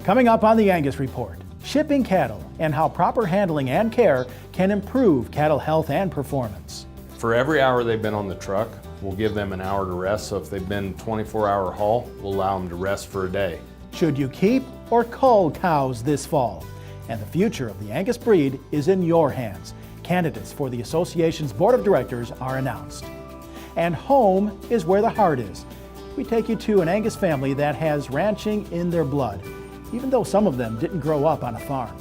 Coming up on the Angus Report, shipping cattle and how proper handling and care can improve cattle health and performance. For every hour they've been on the truck, we'll give them an hour to rest. So if they've been 24-hour haul, we'll allow them to rest for a day. Should you keep or cull cows this fall? And the future of the Angus breed is in your hands. Candidates for the association's board of directors are announced. And home is where the heart is. We take you to an Angus family that has ranching in their blood, even though some of them didn't grow up on a farm.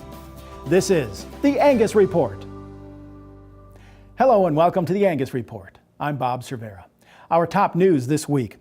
This is the Angus Report. Hello and welcome to the Angus Report. I'm Bob Cervera. Our top news this week.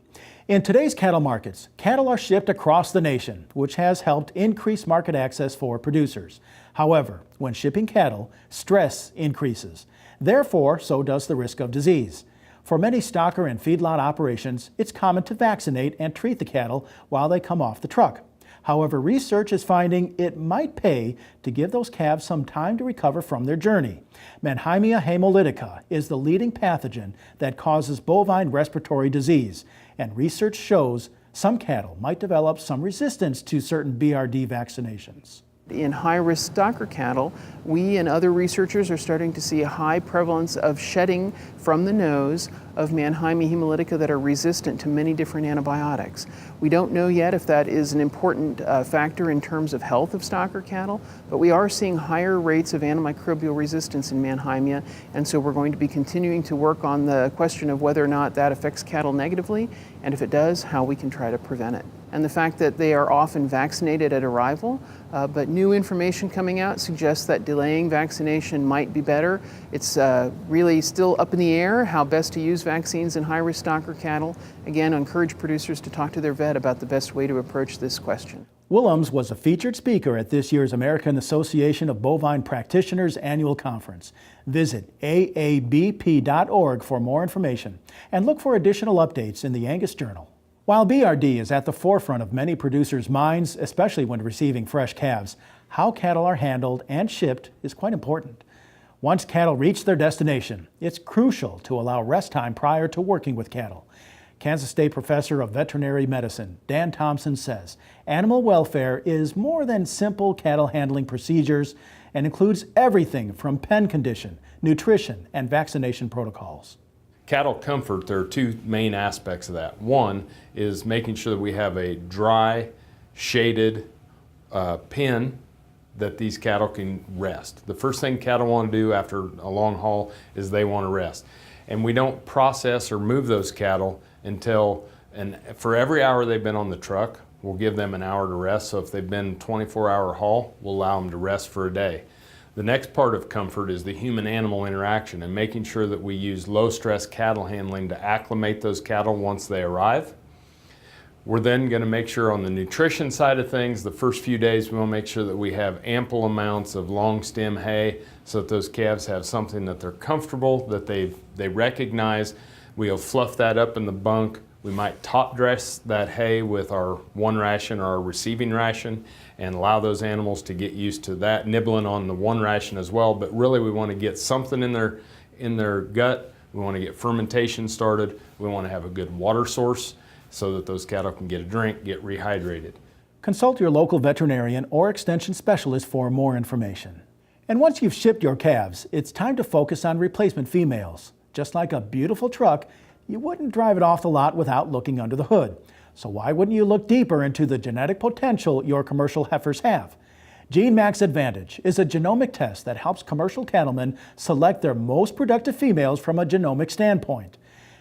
In today's cattle markets, cattle are shipped across the nation, which has helped increase market access for producers. However, when shipping cattle, stress increases. Therefore, so does the risk of disease. For many stocker and feedlot operations, it's common to vaccinate and treat the cattle while they come off the truck. However, research is finding it might pay to give those calves some time to recover from their journey. Mannheimia hemolytica is the leading pathogen that causes bovine respiratory disease, and research shows some cattle might develop some resistance to certain BRD vaccinations. In high-risk stocker cattle, we and other researchers are starting to see a high prevalence of shedding from the nose of Mannheimia hemolytica that are resistant to many different antibiotics. We don't know yet if that is an important factor in terms of health of stocker cattle, but we are seeing higher rates of antimicrobial resistance in Mannheimia, and so we're going to be continuing to work on the question of whether or not that affects cattle negatively, and if it does, how we can try to prevent it. And the fact that they are often vaccinated at arrival, but new information coming out suggests that delaying vaccination might be better. It's really still up in the air how best to use vaccines in high-risk stocker cattle. Again, I encourage producers to talk to their vet about the best way to approach this question. Willems was a featured speaker at this year's American Association of Bovine Practitioners annual conference. Visit aabp.org for more information and look for additional updates in the Angus Journal. While BRD is at the forefront of many producers' minds, especially when receiving fresh calves, how cattle are handled and shipped is quite important. Once cattle reach their destination, it's crucial to allow rest time prior to working with cattle. Kansas State Professor of Veterinary Medicine Dan Thompson says animal welfare is more than simple cattle handling procedures and includes everything from pen condition, nutrition, and vaccination protocols. Cattle comfort, there are two main aspects of that. One is making sure that we have a dry, shaded pen that these cattle can rest. The first thing cattle want to do after a long haul is they want to rest. And we don't process or move those cattle until, and for every hour they've been on the truck, we'll give them an hour to rest. So if they've been 24-hour haul, we'll allow them to rest for a day. The next part of comfort is the human-animal interaction and making sure that we use low-stress cattle handling to acclimate those cattle once they arrive. We're then going to make sure on the nutrition side of things, the first few days we want to make sure that we have ample amounts of long stem hay so that those calves have something that they're comfortable, that they recognize. We'll fluff that up in the bunk. We might top dress that hay with our one ration or our receiving ration and allow those animals to get used to that, nibbling on the one ration as well. But really we want to get something in their gut. We want to get fermentation started. We want to have a good water source so that those cattle can get a drink, get rehydrated. Consult your local veterinarian or extension specialist for more information. And once you've shipped your calves, it's time to focus on replacement females. Just like a beautiful truck, you wouldn't drive it off the lot without looking under the hood. So why wouldn't you look deeper into the genetic potential your commercial heifers have? GeneMax Advantage is a genomic test that helps commercial cattlemen select their most productive females from a genomic standpoint.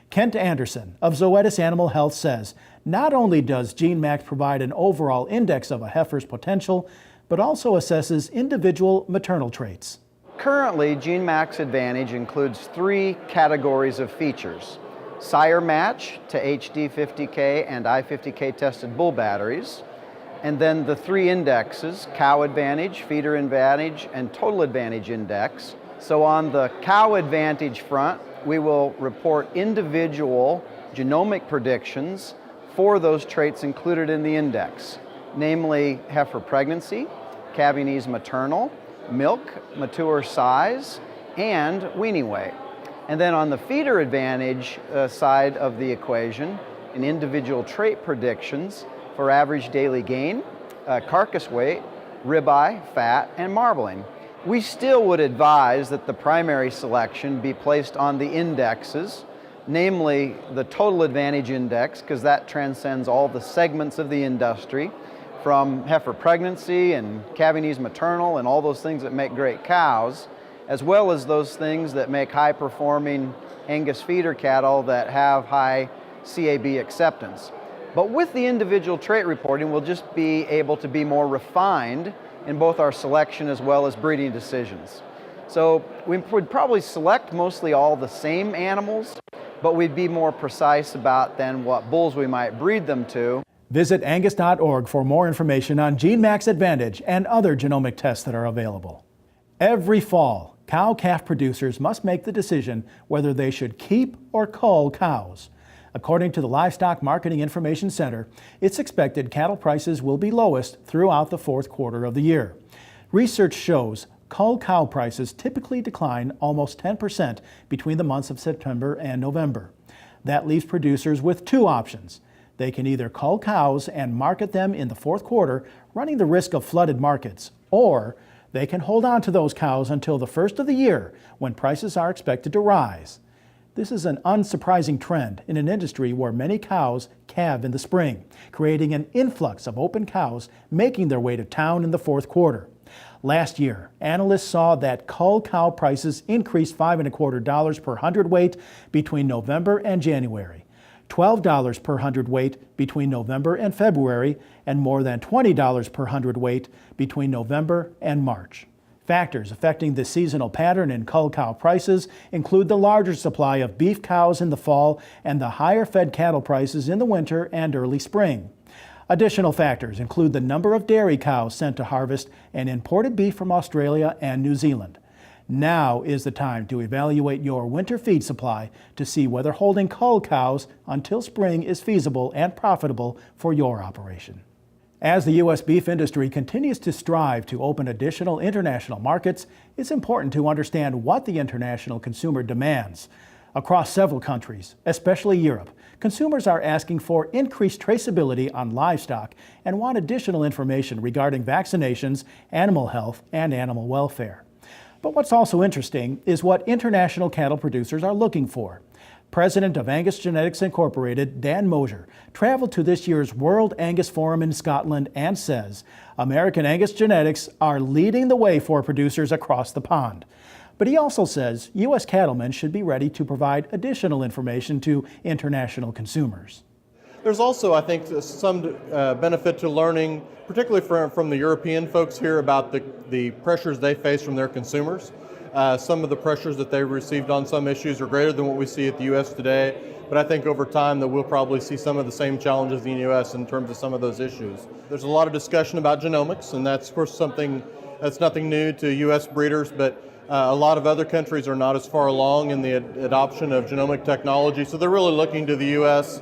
Kent Anderson of Zoetis Animal Health says, not only does GeneMax provide an overall index of a heifer's potential, but also assesses individual maternal traits. Currently, GeneMax Advantage includes 3 categories of features: sire match to HD50K and I50K tested bull batteries, and then the 3 indexes: cow advantage, feeder advantage, and total advantage index. So on the cow advantage front, we will report individual genomic predictions for those traits included in the index, namely heifer pregnancy, calving ease maternal, milk, mature size, and weaning weight. And then on the feeder advantage side of the equation, in individual trait predictions for average daily gain, carcass weight, ribeye, fat, and marbling. We still would advise that the primary selection be placed on the indexes, namely the total advantage index, because that transcends all the segments of the industry, from heifer pregnancy and Cavanese maternal and all those things that make great cows, as well as those things that make high-performing Angus feeder cattle that have high CAB acceptance. But with the individual trait reporting, we'll just be able to be more refined in both our selection as well as breeding decisions. So we would probably select mostly all the same animals, but we'd be more precise about then what bulls we might breed them to. Visit angus.org for more information on GeneMax Advantage and other genomic tests that are available. Every fall, cow-calf producers must make the decision whether they should keep or cull cows. According to the Livestock Marketing Information Center, it's expected cattle prices will be lowest throughout the fourth quarter of the year. Research shows cull cow prices typically decline almost 10% between the months of September and November. That leaves producers with two options. They can either cull cows and market them in the fourth quarter, running the risk of flooded markets, or they can hold on to those cows until the first of the year when prices are expected to rise. This is an unsurprising trend in an industry where many cows calve in the spring, creating an influx of open cows making their way to town in the fourth quarter. Last year, analysts saw that cull cow prices increased $5.25 per hundredweight between November and January, $12 per hundredweight between November and February, and more than $20 per hundredweight between November and March. Factors affecting the seasonal pattern in cull cow prices include the larger supply of beef cows in the fall and the higher fed cattle prices in the winter and early spring. Additional factors include the number of dairy cows sent to harvest and imported beef from Australia and New Zealand. Now is the time to evaluate your winter feed supply to see whether holding cull cows until spring is feasible and profitable for your operation. As the U.S. beef industry continues to strive to open additional international markets, it's important to understand what the international consumer demands. Across several countries, especially Europe, consumers are asking for increased traceability on livestock and want additional information regarding vaccinations, animal health, and animal welfare. But what's also interesting is what international cattle producers are looking for. President of Angus Genetics Incorporated, Dan Mosier, traveled to this year's World Angus Forum in Scotland and says American Angus genetics are leading the way for producers across the pond. But he also says U.S. cattlemen should be ready to provide additional information to international consumers. There's also, I think, some benefit to learning, particularly from the European folks here, about the pressures they face from their consumers. Some of the pressures that they received on some issues are greater than what we see at the U.S. today, but I think over time that we'll probably see some of the same challenges in the U.S. in terms of some of those issues. There's a lot of discussion about genomics, and that's of course something that's nothing new to U.S. breeders, but a lot of other countries are not as far along in the adoption of genomic technology, so they're really looking to the U.S.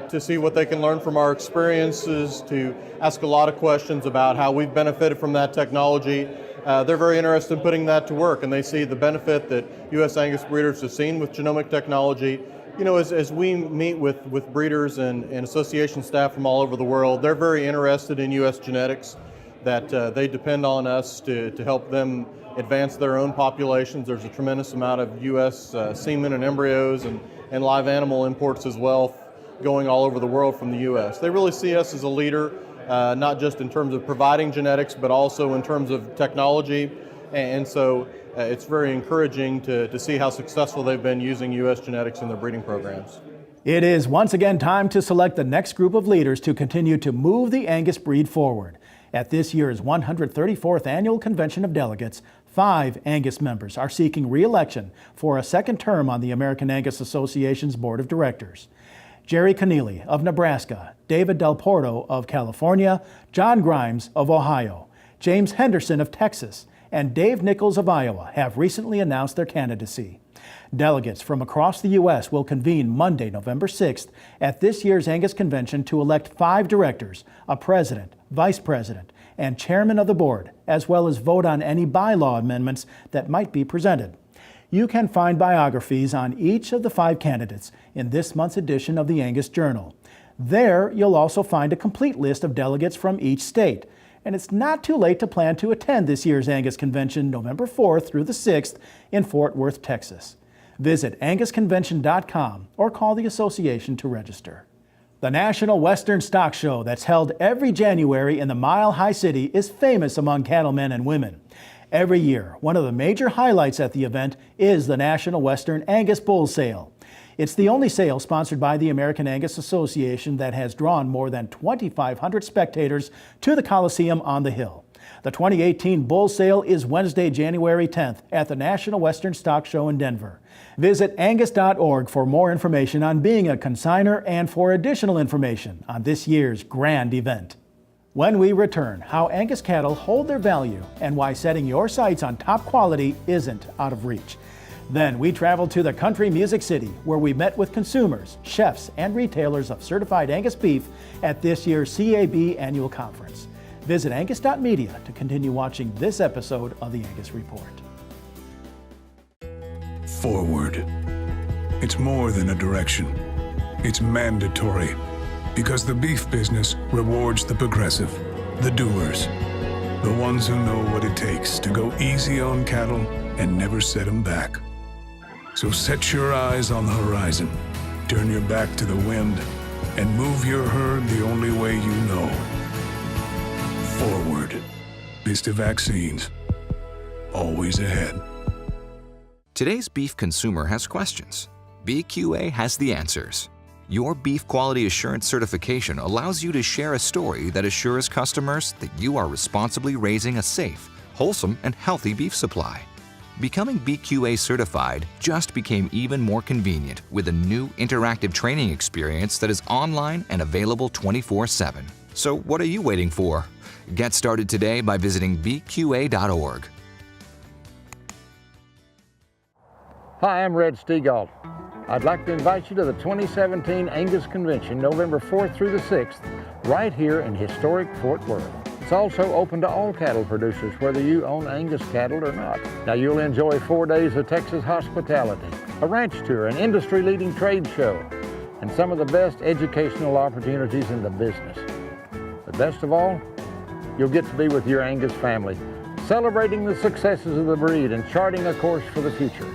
To see what they can learn from our experiences, to ask a lot of questions about how we've benefited from that technology. They're very interested in putting that to work, and they see the benefit that U.S. Angus breeders have seen with genomic technology. You know, as we meet with breeders and association staff from all over the world, they're very interested in U.S. genetics, that they depend on us to help them advance their own populations. There's a tremendous amount of U.S. semen and embryos and live animal imports as well going all over the world from the U.S. They really see us as a leader, not just in terms of providing genetics, but also in terms of technology. And so it's very encouraging to see how successful they've been using U.S. genetics in their breeding programs. It is once again time to select the next group of leaders to continue to move the Angus breed forward. At this year's 134th Annual Convention of Delegates, 5 Angus members are seeking re-election for a second term on the American Angus Association's Board of Directors. Jerry Connealy of Nebraska, David Del Porto of California, John Grimes of Ohio, James Henderson of Texas, and Dave Nichols of Iowa have recently announced their candidacy. Delegates from across the U.S. will convene Monday, November 6th at this year's Angus Convention to elect 5 directors, a president, vice president, and chairman of the board, as well as vote on any bylaw amendments that might be presented. You can find biographies on each of the 5 candidates in this month's edition of the Angus Journal. There, you'll also find a complete list of delegates from each state. And it's not too late to plan to attend this year's Angus Convention November 4th through the 6th in Fort Worth, Texas. Visit angusconvention.com or call the association to register. The National Western Stock Show that's held every January in the Mile High City is famous among cattlemen and women. Every year, one of the major highlights at the event is the National Western Angus Bull Sale. It's the only sale sponsored by the American Angus Association that has drawn more than 2,500 spectators to the Coliseum on the Hill. The 2018 Bull Sale is Wednesday, January 10th at the National Western Stock Show in Denver. Visit angus.org for more information on being a consignor and for additional information on this year's grand event. When we return, how Angus cattle hold their value and why setting your sights on top quality isn't out of reach. Then we travel to the Country Music City, where we met with consumers, chefs, and retailers of certified Angus beef at this year's CAB annual conference. Visit angus.media to continue watching this episode of the Angus Report. Forward. It's more than a direction. It's mandatory. Because the beef business rewards the progressive, the doers, the ones who know what it takes to go easy on cattle and never set them back. So set your eyes on the horizon, turn your back to the wind, and move your herd the only way you know. Forward. Vista Vaccines. Always ahead. Today's beef consumer has questions. BQA has the answers. Your Beef Quality Assurance certification allows you to share a story that assures customers that you are responsibly raising a safe, wholesome, and healthy beef supply. Becoming BQA certified just became even more convenient with a new interactive training experience that is online and available 24/7. So what are you waiting for? Get started today by visiting bqa.org. Hi, I'm Red Stegall. I'd like to invite you to the 2017 Angus Convention, November 4th through the 6th, right here in historic Fort Worth. It's also open to all cattle producers, whether you own Angus cattle or not. Now you'll enjoy 4 days of Texas hospitality, a ranch tour, an industry-leading trade show, and some of the best educational opportunities in the business. But best of all, you'll get to be with your Angus family, celebrating the successes of the breed and charting a course for the future.